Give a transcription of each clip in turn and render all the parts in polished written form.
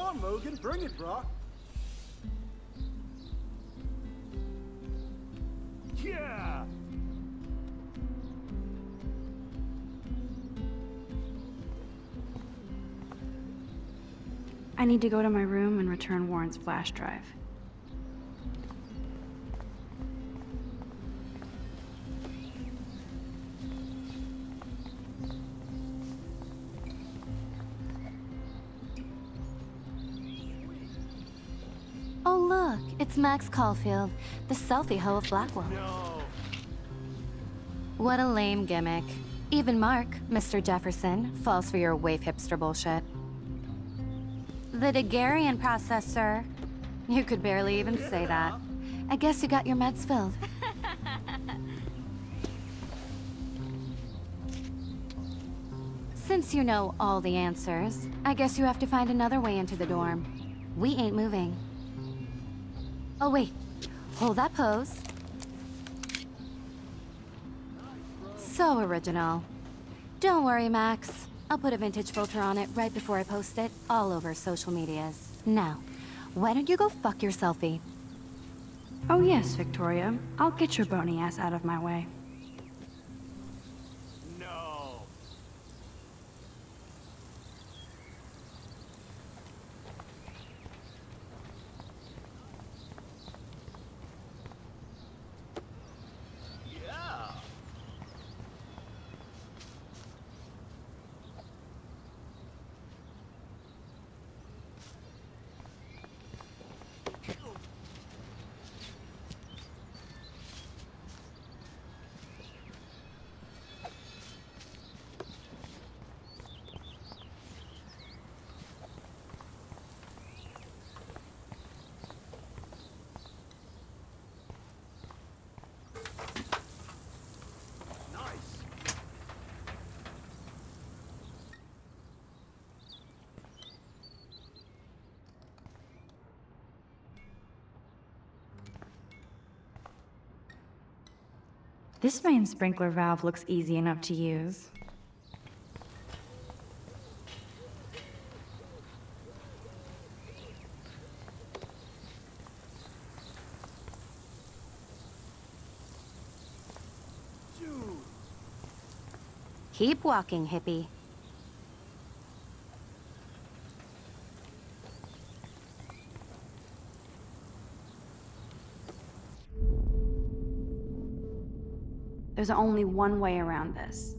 on, Logan. Bring it, brah. Yeah! I need to go to my room and return Warren's flash drive. Oh look, it's Max Caulfield, the selfie hoe of Blackwell. No! What a lame gimmick. Even Mark, Mr. Jefferson, falls for your wave hipster bullshit. The Daguerrean process, sir. You could barely even say that. I guess you got your meds filled. Since you know all the answers, I guess you have to find another way into the dorm. We ain't moving. Oh wait, hold that pose. So original. Don't worry, Max. I'll put a vintage filter on it right before I post it all over social medias. Now, why don't you go fuck your selfie? Oh yes, Victoria. I'll get your bony ass out of my way. No! Yeah! Nice! This main sprinkler valve looks easy enough to use. Dude! Keep walking, hippie. There's only one way around this.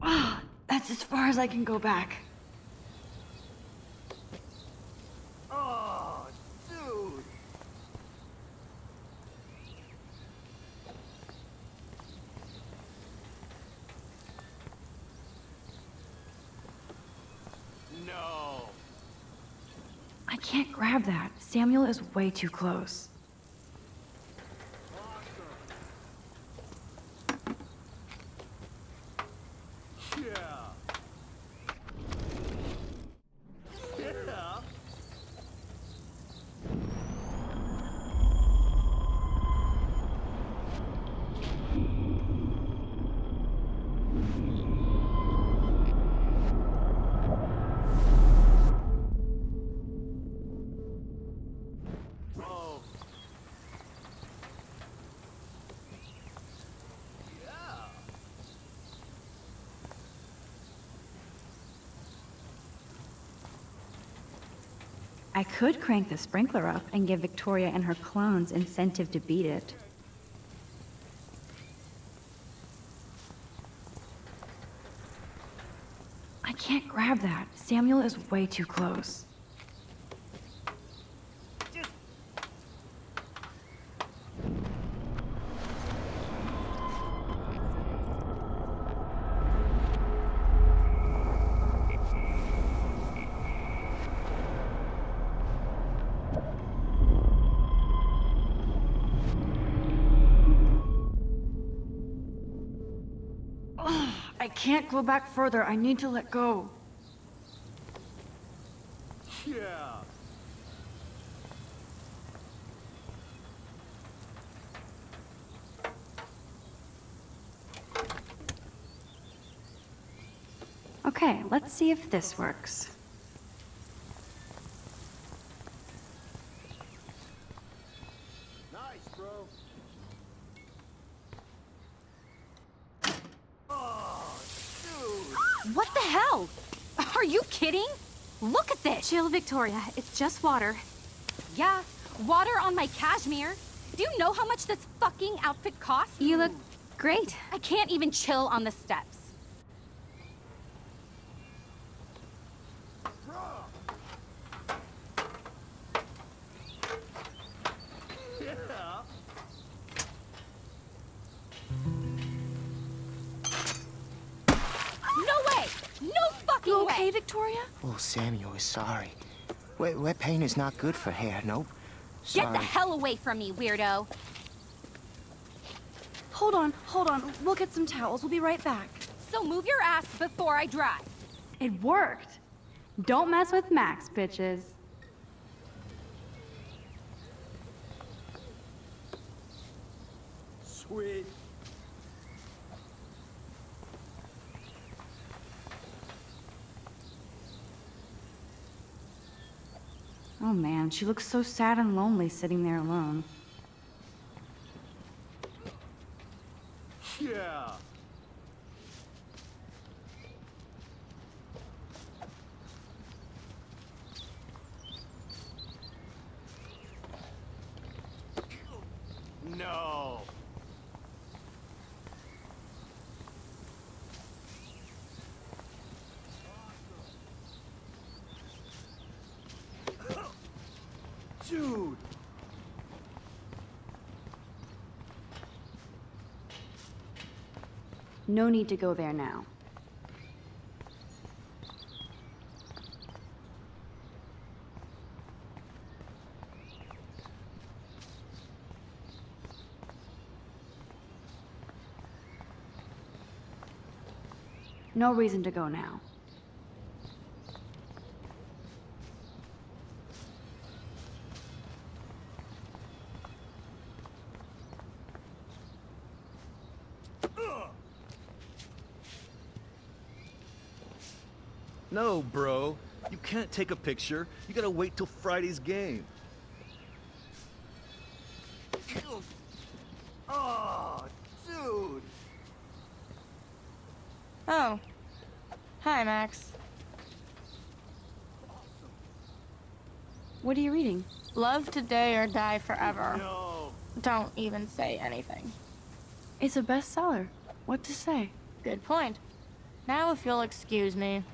Ah, that's as far as I can go back. Oh, dude! No! I can't grab that. Samuel is way too close. Yeah! Yeah! Oh! Yeah! I could crank the sprinkler up and give Victoria and her clones incentive to beat it. I can't grab that. Samuel is way too close. Just... Ugh, I can't go back further. I need to let go. Yeah. Okay, let's see if this works. Nice, bro. Oh, dude. What the hell? Are you kidding? Look at this! Chill, Victoria. It's just water. Yeah, water on my cashmere. Do you know how much this fucking outfit costs? You look great. I can't even chill on the steps. Yeah. No way! No fucking You way! okay, Victoria? Oh, Samuel is sorry. Wet paint is not good for hair, nope. Sorry. Get the hell away from me, weirdo! Hold on. We'll get some towels. We'll be right back. So move your ass before I drive. It worked. Don't mess with Max, bitches. Sweet. Oh man, she looks so sad and lonely sitting there alone. Yeah. No. Dude. No need to go there now. No reason to go now. No, bro. You can't take a picture. You gotta wait till Friday's game. Oh, dude. Oh. Hi, Max. What are you reading? Love today or die forever. No. Don't even say anything. It's a bestseller. What to say? Good point. Now if you'll excuse me.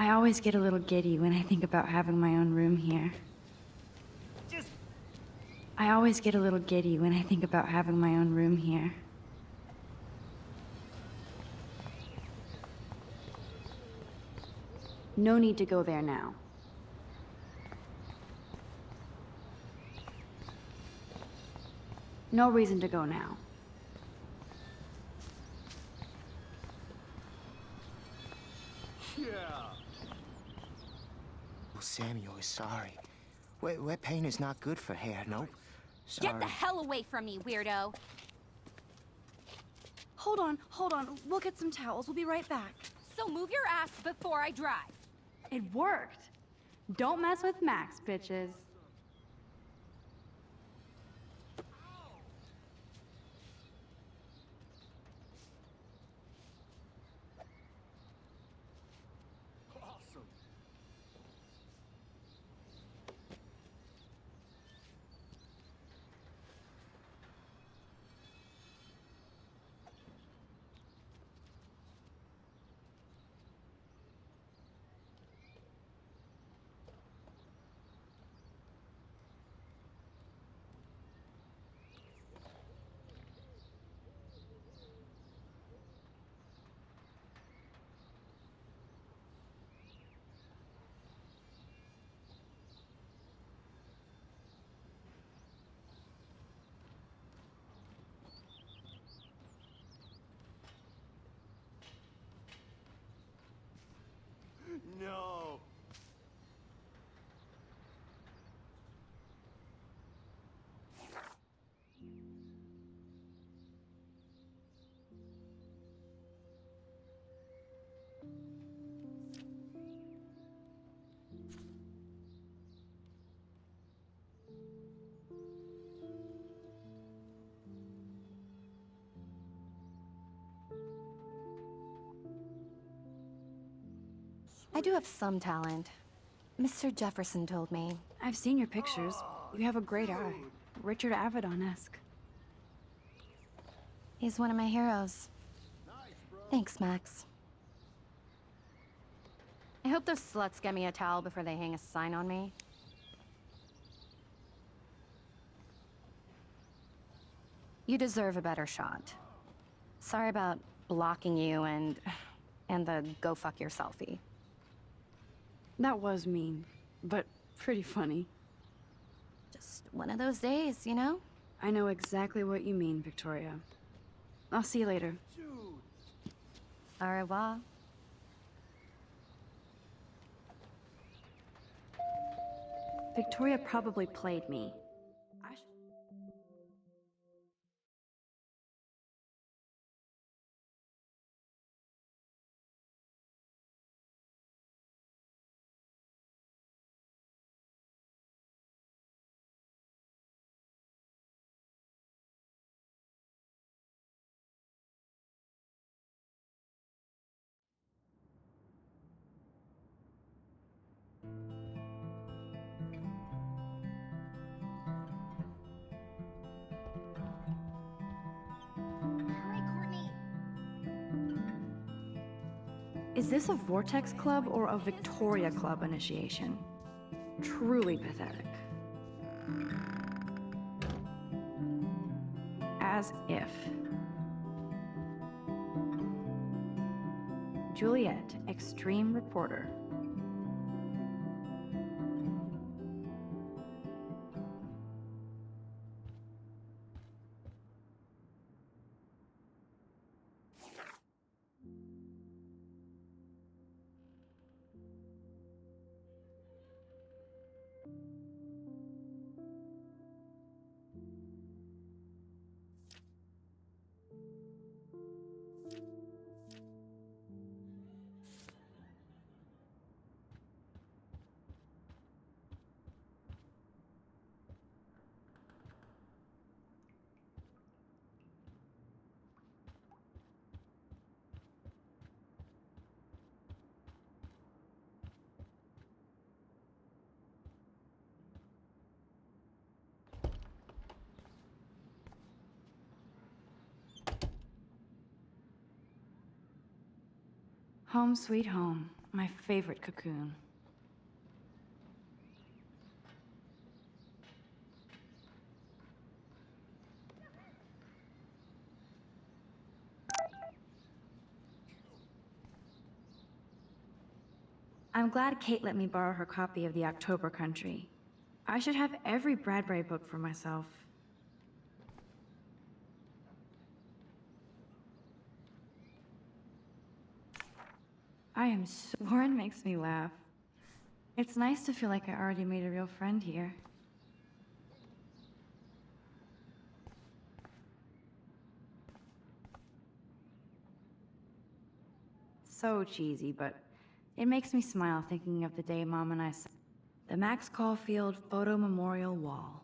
I always get a little giddy when I think about having my own room here. Just I always get a little giddy when I think about having my own room here. No need to go there now. No reason to go now. yeah. Oh, Samuel is sorry. Wet paint is not good for hair, nope. Sorry. Get the hell away from me, weirdo! Hold on. We'll get some towels. We'll be right back. So move your ass before I drive. It worked. Don't mess with Max, bitches. Awesome. No. I do have some talent. Mr. Jefferson told me. I've seen your pictures. You have a great eye. Richard Avedon-esque. He's one of my heroes. Thanks, Max. I hope those sluts get me a towel before they hang a sign on me. You deserve a better shot. Sorry about blocking you and the go fuck your selfie. That was mean, but pretty funny. Just one of those days, you know? I know exactly what you mean, Victoria. I'll see you later. Dude. Au revoir. Victoria probably played me. I sh- Is this a Vortex Club or a Victoria Club initiation? Truly pathetic. As if. Juliet, extreme reporter. Home sweet home, my favorite cocoon. I'm glad Kate let me borrow her copy of The October Country. I should have every Bradbury book for myself. Warren makes me laugh. It's nice to feel like I already made a real friend here. So cheesy, but it makes me smile thinking of the day Mom and I saw the Max Caulfield Photo Memorial Wall.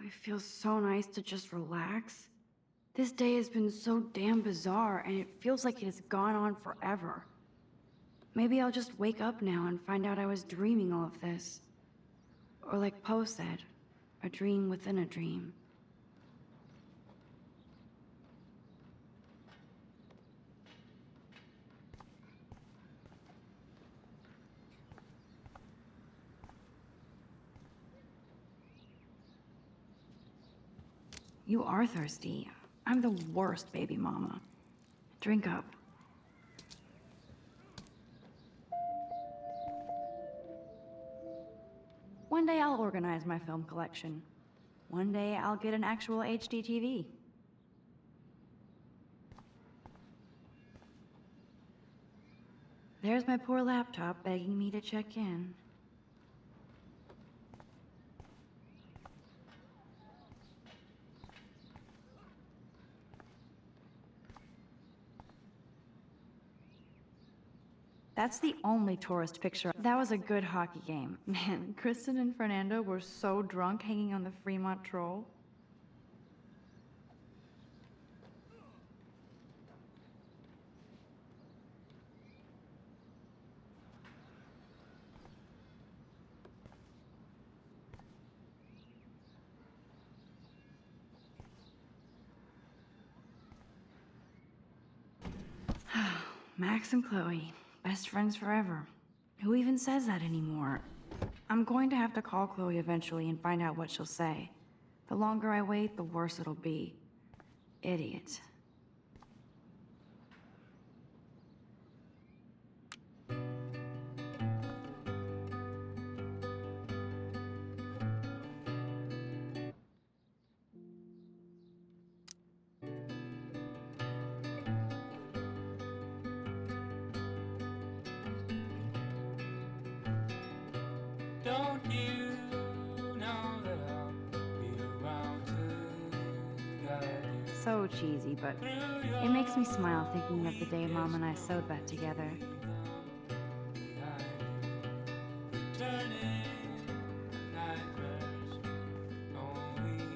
It feels so nice to just relax. This day has been so damn bizarre, and it feels like it has gone on forever. Maybe I'll just wake up now and find out I was dreaming all of this. Or like Poe said, a dream within a dream. You are thirsty. I'm the worst baby mama. Drink up. day I'll organize my film collection. One day I'll get an actual HD TV. There's my poor laptop begging me to check in. That's the only tourist picture. That was a good hockey game. Man, Kristen and Fernando were so drunk hanging on the Fremont Troll. Max and Chloe, best friends forever. Who even says that anymore? I'm going to have to call Chloe eventually and find out what she'll say. The longer I wait, the worse it'll be. Idiot. Don't you know that I'll be around to guide you So cheesy, but through your it makes me smile thinking of the day Mom and I sewed that together. turning nightmares, only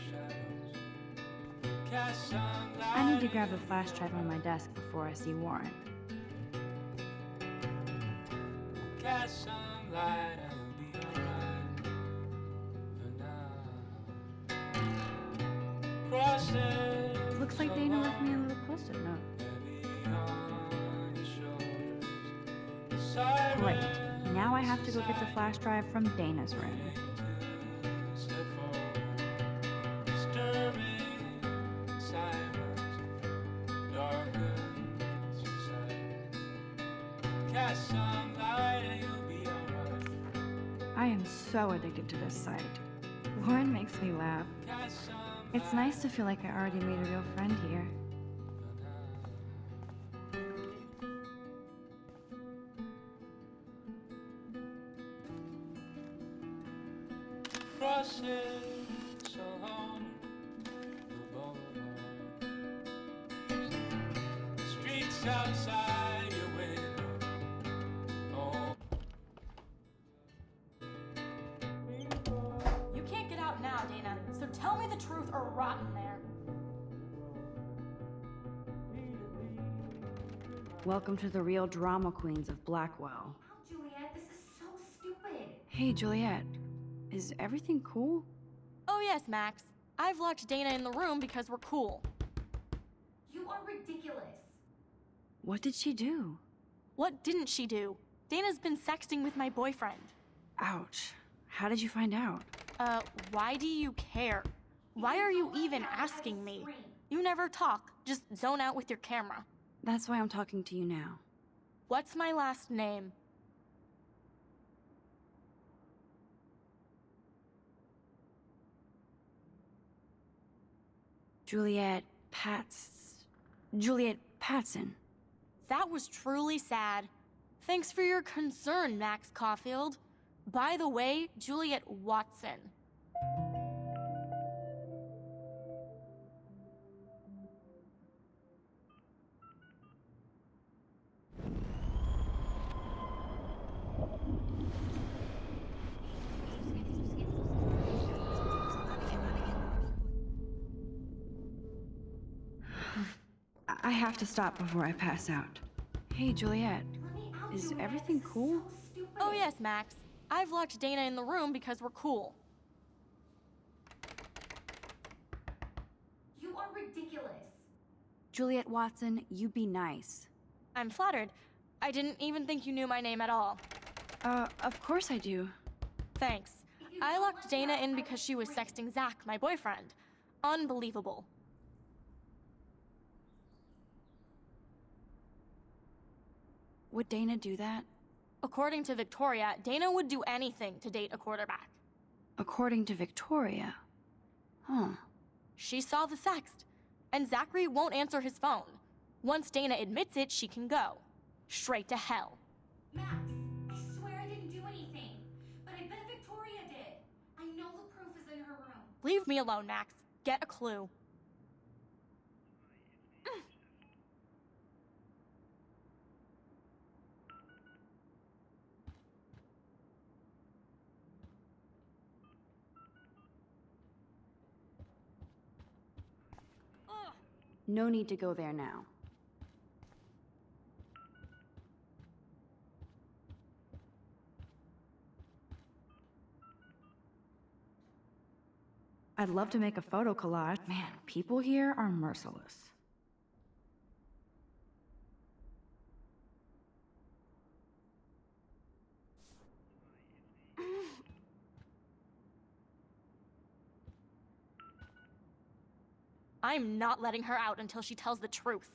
shadows. Cast some I need to light, grab the flash drive on my desk before I see Warren. cast some light, I'll be alright for now. Crossing Looks like Dana left me a little post-it note. heavy on your shoulders. Great. Now I have to go get the flash drive from Dana's room. Step forward, disturbing silence, darkens inside. Cast some light and you'll be alright. I am so addicted to this site. Warren makes me laugh. Cast some It's nice to feel like I already made a real friend here. crosses along the boulevard. The streets outside your window. Oh. You can't get out now, Dana, so tell me the truth or rot in there. Welcome to the real drama queens of Blackwell. Oh, Juliet, this is so stupid. Hey, Juliet. Is everything cool? Oh yes, Max. I've locked Dana in the room because we're cool. You are ridiculous. What did she do? What didn't she do? Dana's been sexting with my boyfriend. Ouch. How did you find out? Why do you care? Why are you even asking me? You never talk, just zone out with your camera. That's why I'm talking to you now. What's my last name? Juliet Patson. That was truly sad. Thanks for your concern, Max Caulfield. By the way, Juliet Watson. I have to stop before I pass out. Hey, Juliet. Let me out, Is Juliet. everything This is cool? So stupid. Oh yes, Max. I've locked Dana in the room because we're cool. You are ridiculous. Juliet Watson, you be nice. I'm flattered. I didn't even think you knew my name at all. Of course I do. Thanks. I locked Dana in because she was sexting Zach, my boyfriend. Unbelievable. Would Dana do that? According to Victoria, Dana would do anything to date a quarterback. According to Victoria. Huh. She saw the sext, and Zachary won't answer his phone. Once Dana admits it, she can go. Straight to hell. Max, I swear I didn't do anything. But I bet Victoria did. I know the proof is in her room. Leave me alone, Max. Get a clue. No need to go there now. I'd love to make a photo collage. Man, people here are merciless. I'm not letting her out until she tells the truth.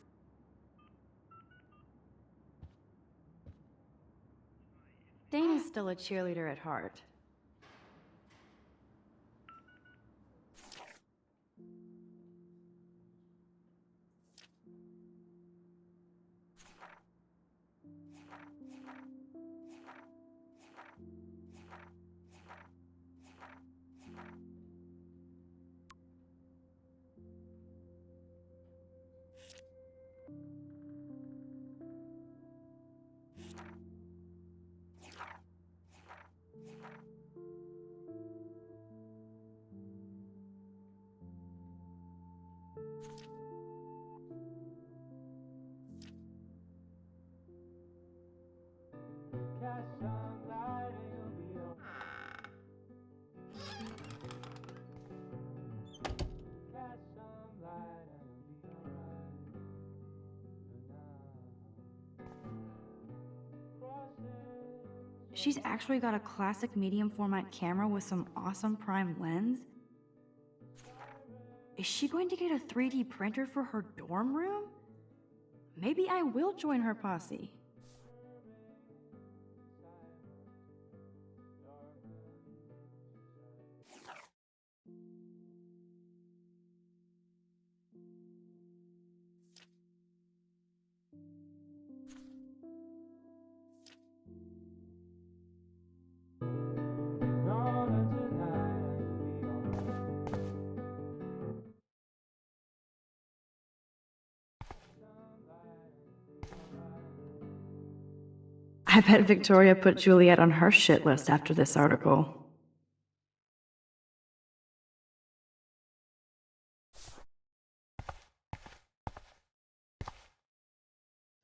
Dana's still a cheerleader at heart. Catch some light and you'll be alright. Catch some light and you'll be alright. She's actually got a classic medium format camera with some awesome prime lens. Is she going to get a 3D printer for her dorm room? Maybe I will join her posse. Darling, tonight you'll be alright. I bet Victoria put Juliet on her shit list after this article.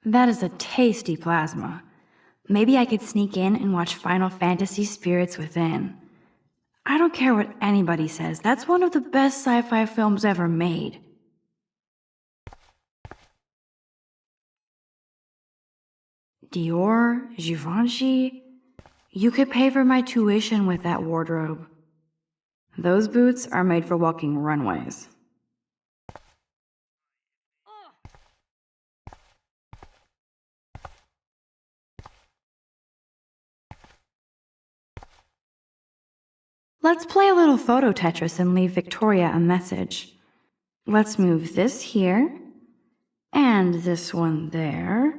That is a tasty plasma. Maybe I could sneak in and watch Final Fantasy Spirits Within. I don't care what anybody says, that's one of the best sci-fi films ever made. Dior, Givenchy, you could pay for my tuition with that wardrobe. Those boots are made for walking runways. Let's play a little photo Tetris and leave Victoria a message. Let's move this here, and this one there.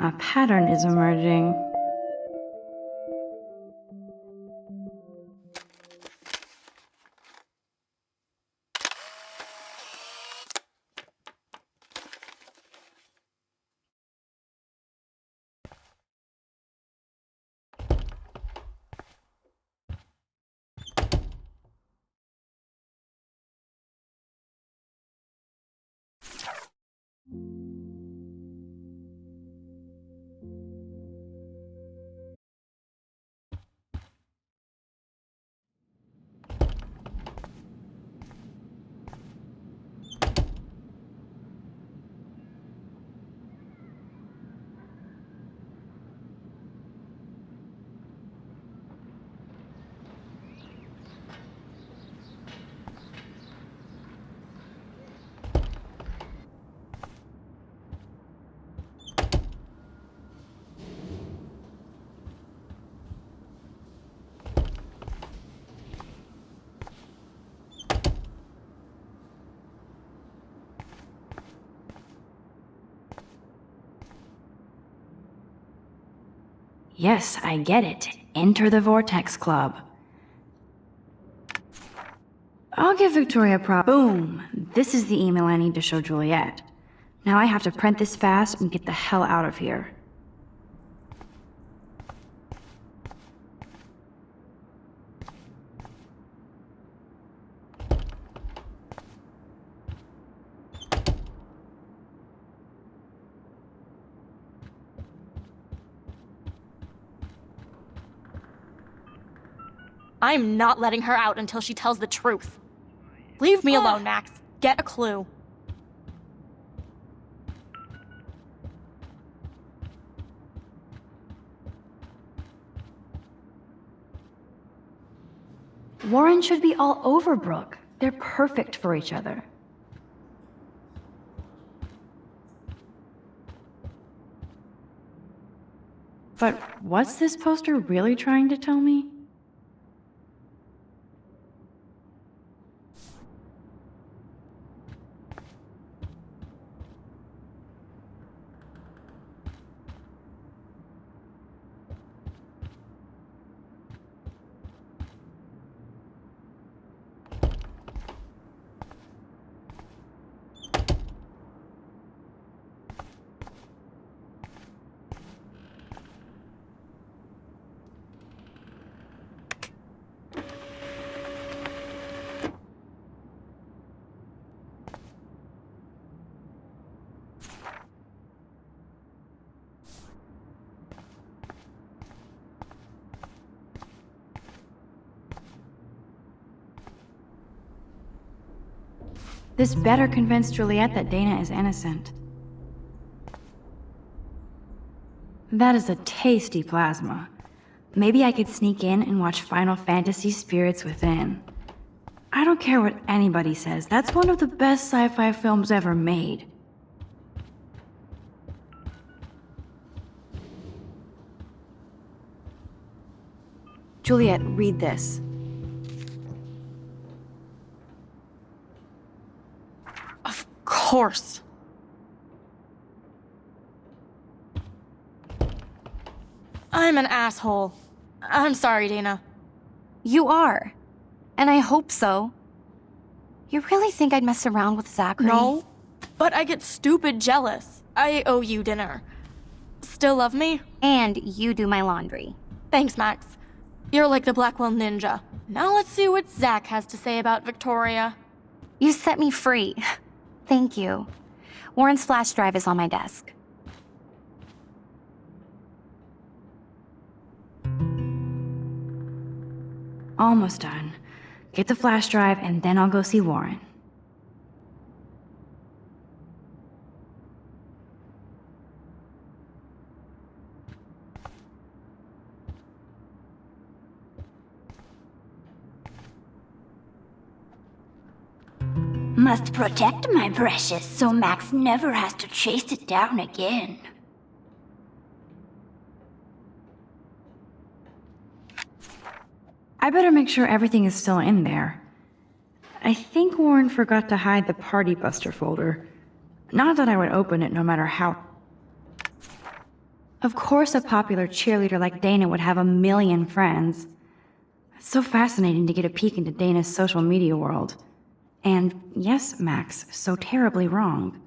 A pattern is emerging. Yes, I get it. Enter the Vortex Club. I'll give Victoria Boom! This is the email I need to show Juliet. Now I have to print this fast and get the hell out of here. I'm not letting her out until she tells the truth. Leave me alone, Max. Get a clue. Warren should be all over Brooke. They're perfect for each other. But what's this poster really trying to tell me? This better convince Juliet that Dana is innocent. That is a tasty plasma. Maybe I could sneak in and watch Final Fantasy Spirits Within. I don't care what anybody says, that's one of the best sci-fi films ever made. Juliet, read this. Of course. I'm an asshole. I'm sorry, Dana. You are. And I hope so. You really think I'd mess around with Zachary? No, but I get stupid jealous. I owe you dinner. Still love me? And you do my laundry. Thanks, Max. You're like the Blackwell Ninja. Now let's see what Zach has to say about Victoria. You set me free. Thank you. Warren's flash drive is on my desk. Almost done. Get the flash drive and then I'll go see Warren. Must protect my precious so Max never has to chase it down again. I better make sure everything is still in there. I think Warren forgot to hide the Party Buster folder. Not that I would open it no matter how. Of course a popular cheerleader like Dana would have a million friends. It's so fascinating to get a peek into Dana's social media world. And yes, Max, so terribly wrong.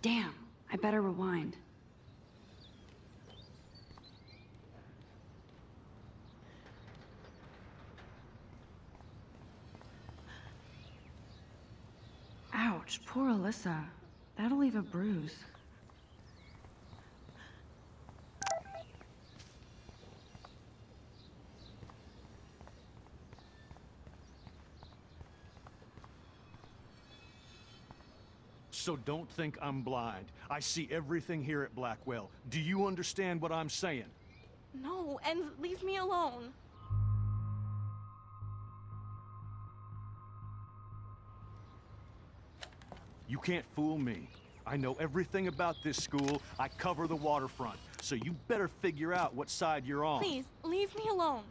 Damn, I better rewind. Ouch, poor Alyssa. That'll leave a bruise. So don't think I'm blind. I see everything here at Blackwell. Do you understand what I'm saying? No, and leave me alone. You can't fool me. I know everything about this school. I cover the waterfront. So you better figure out what side you're on. Please, leave me alone.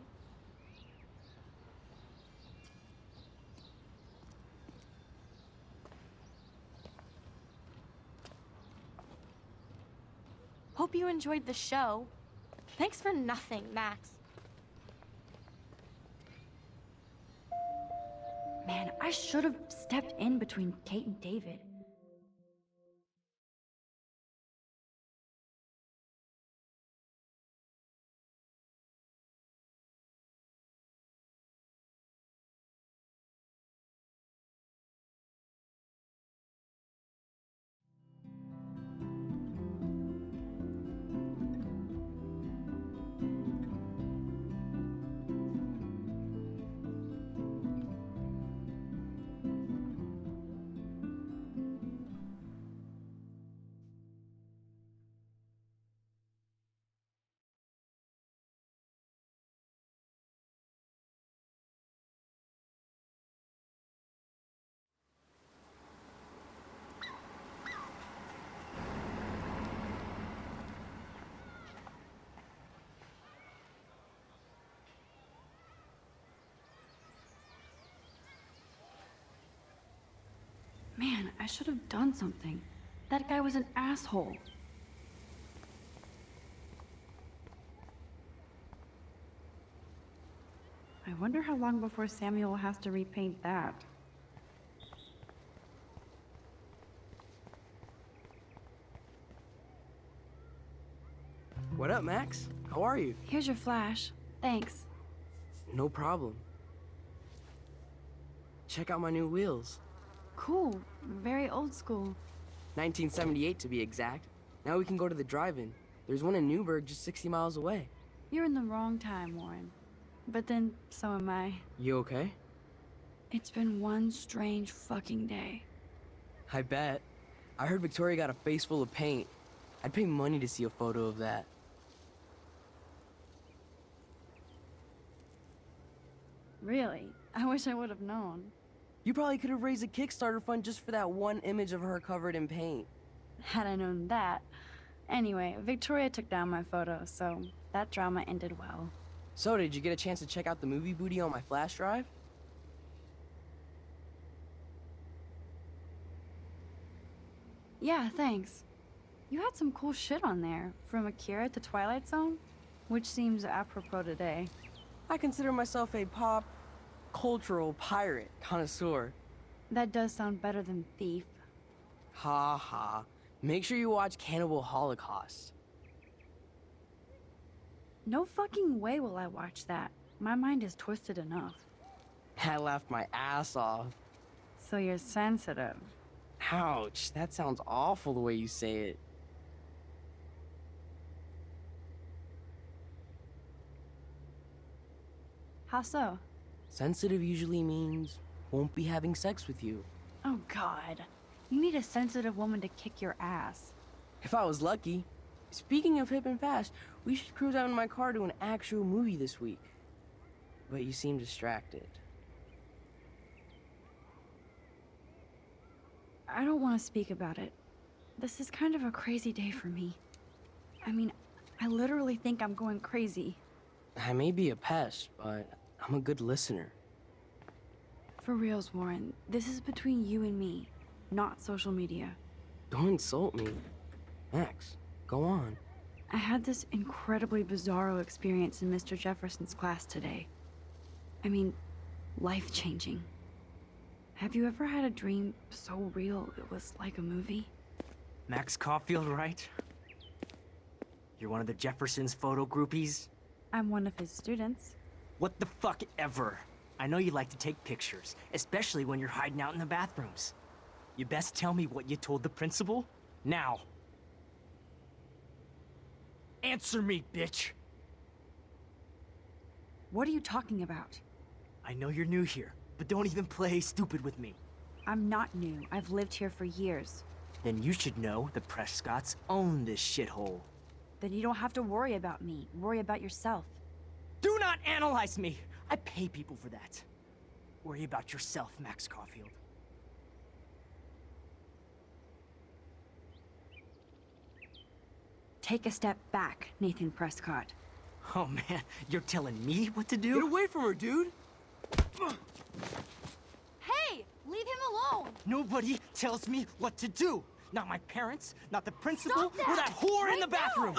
Hope you enjoyed the show. Thanks for nothing, Max. Man, I should have stepped in between Kate and David. Man, I should have done something. That guy was an asshole. I wonder how long before Samuel has to repaint that. What up, Max? How are you? Here's your flash. Thanks. No problem. Check out my new wheels. Cool. Very old school. 1978 to be exact. Now we can go to the drive-in. There's one in Newburgh just 60 miles away. You're in the wrong time, Warren. But then, so am I. You okay? It's been one strange fucking day. I bet. I heard Victoria got a face full of paint. I'd pay money to see a photo of that. Really? I wish I would have known. You probably could have raised a Kickstarter fund just for that one image of her covered in paint. Had I known that. Anyway, Victoria took down my photo, so that drama ended well. So, did you get a chance to check out the movie booty on my flash drive? Yeah, thanks. You had some cool shit on there, from Akira to Twilight Zone, which seems apropos today. I consider myself a pop cultural pirate connoisseur. That does sound better than thief. Ha ha. Make sure you watch Cannibal Holocaust. No fucking way will I watch that. My mind is twisted enough. I laughed my ass off. So you're sensitive. Ouch, that sounds awful the way you say it. How so? Sensitive usually means won't be having sex with you. Oh god. You need a sensitive woman to kick your ass. If I was lucky. Speaking of hip and fast, we should cruise out in my car to an actual movie this week. But you seem distracted. I don't want to speak about it. This is kind of a crazy day for me. I mean, I literally think I'm going crazy. I may be a pest, but I'm a good listener. For reals, Warren, this is between you and me, not social media. Don't insult me. Max, go on. I had this incredibly bizarro experience in Mr. Jefferson's class today. I mean, life-changing. Have you ever had a dream so real it was like a movie? Max Caulfield, right? You're one of the Jefferson's photo groupies? I'm one of his students. What the fuck ever. I know you like to take pictures, especially when you're hiding out in the bathrooms. You best tell me what you told the principal, now. Answer me, bitch! What are you talking about? I know you're new here, but don't even play stupid with me. I'm not new. I've lived here for years. Then you should know the Prescotts own this shithole. Then you don't have to worry about me. Worry about yourself. Do not analyze me! I pay people for that. Worry about yourself, Max Caulfield. Take a step back, Nathan Prescott. Oh man, you're telling me what to do? Get away from her, dude! Hey! Leave him alone! Nobody tells me what to do! Not my parents, not the principal, Stop or that whore in right the bathroom!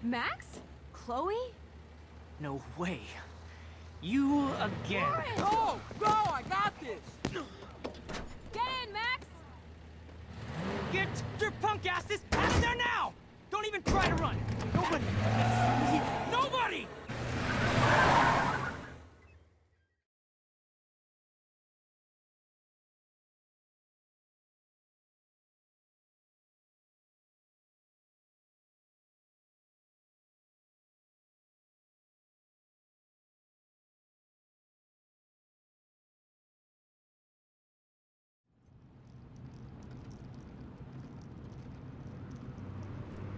Max? Chloe? No way. You again. Go! Go! I got this! Get in, Max! Get your punk asses out of there now! Don't even try to run! Nobody! Nobody!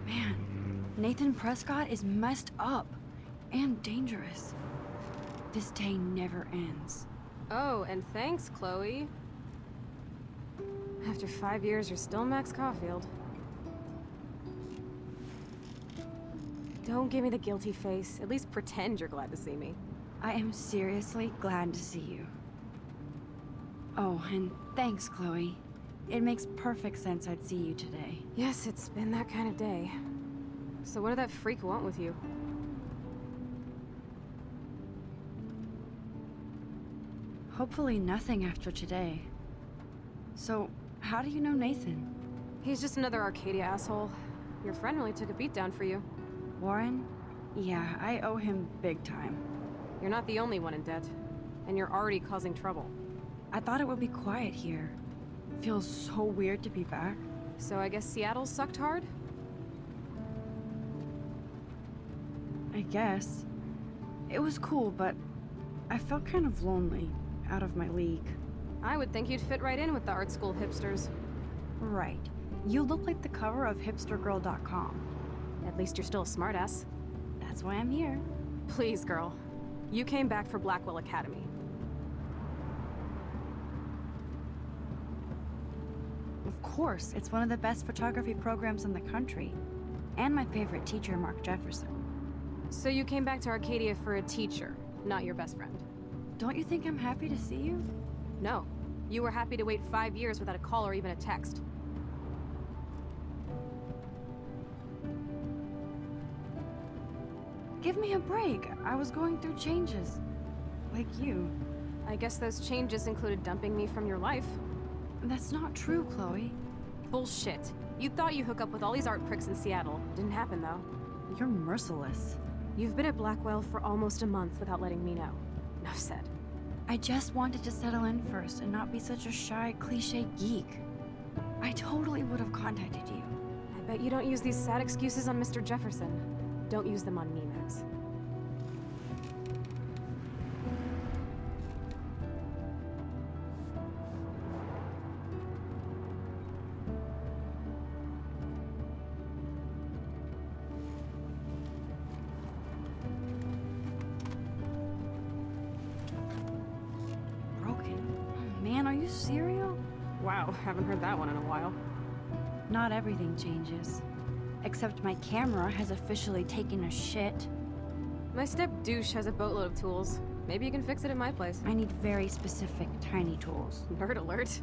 Man, Nathan Prescott is messed up and dangerous. This day never ends. Oh, and thanks, Chloe. After 5 years, you're still Max Caulfield. Don't give me the guilty face. At least pretend you're glad to see me. I am seriously glad to see you. Oh, and thanks, Chloe. It makes perfect sense I'd see you today. Yes, it's been that kind of day. So what did that freak want with you? Hopefully nothing after today. So, how do you know Nathan? He's just another Arcadia asshole. Your friend really took a beat down for you. Warren? Yeah, I owe him big time. You're not the only one in debt. And you're already causing trouble. I thought it would be quiet here. Feels so weird to be back. So I guess Seattle sucked hard? I guess. It was cool, but I felt kind of lonely, out of my league. I would think you'd fit right in with the art school hipsters. Right. You look like the cover of hipstergirl.com. At least you're still a smartass. That's why I'm here. Please, girl. You came back for Blackwell Academy. Of course, it's one of the best photography programs in the country. And my favorite teacher, Mark Jefferson. So you came back to Arcadia for a teacher, not your best friend. Don't you think I'm happy to see you? No. You were happy to wait 5 years without a call or even a text. Give me a break. I was going through changes. Like you. I guess those changes included dumping me from your life. That's not true, Chloe. Bullshit. You thought you hook up with all these art pricks in Seattle. Didn't happen, though. You're merciless. You've been at Blackwell for almost a month without letting me know. Enough said. I just wanted to settle in first and not be such a shy, cliche geek. I totally would have contacted you. I bet you don't use these sad excuses on Mr. Jefferson. Don't use them on me, Max. Man, are you serial? Wow, haven't heard that one in a while. Not everything changes. Except my camera has officially taken a shit. My step douche has a boatload of tools. Maybe you can fix it at my place. I need very specific, tiny tools. Nerd alert.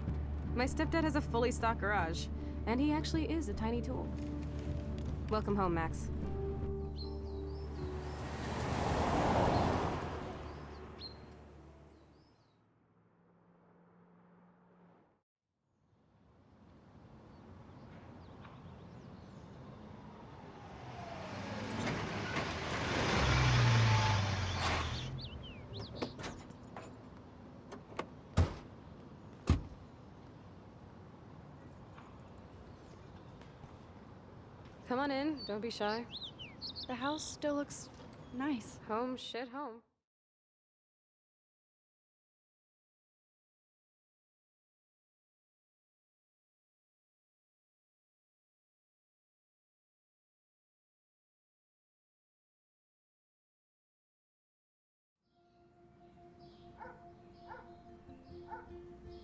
My stepdad has a fully stocked garage, and he actually is a tiny tool. Welcome home, Max. Come on in, don't be shy. The house still looks nice. Home, shit, home.